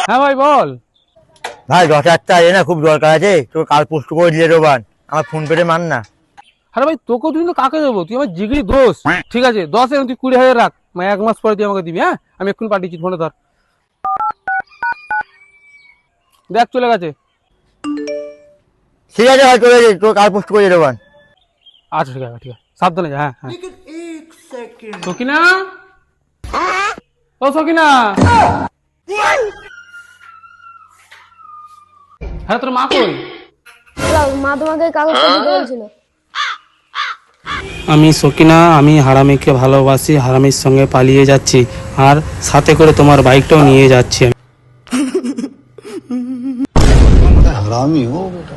হ্যাঁ ভাই বল। ভাই 10,000 টাকা না, খুব দরকার আছে, তোর কাল পোস্ট করে দিলে রোবান, আমার ফোন পেতে মান না। আরে ভাই তোকে তুই তো কাকে দেবো, তুই আমার জিগরি দোষ। ঠিক আছে 10 এখন তুই 20,000 রাখ, মানে 1 মাস পরে তুই আমাকে দিবি। হ্যাঁ আমি এক্ষুনি পাঠিয়েছি, ফোনে ধর। দেখ চলে গেছে। ঠিক আছে ভাই, চলে যাই, তোর কাল পোস্ট করে দিলে রোবান। আচ্ছা ঠিক আছে ঠিক আছে, সাবধানে যা। হ্যাঁ হ্যাঁ। সকিনা, ও সকিনা। হ্যাঁ তোর মা কই? মা তোমাকে কাগজটা দিতে বলছিল। আমি সকিনা, আমি হারামিকে ভালোবাসি, হারামির সঙ্গে পালিয়ে যাচ্ছি, আর সাথে করে তোমার বাইকটাও নিয়ে যাচ্ছি। हरामी हो बेटा।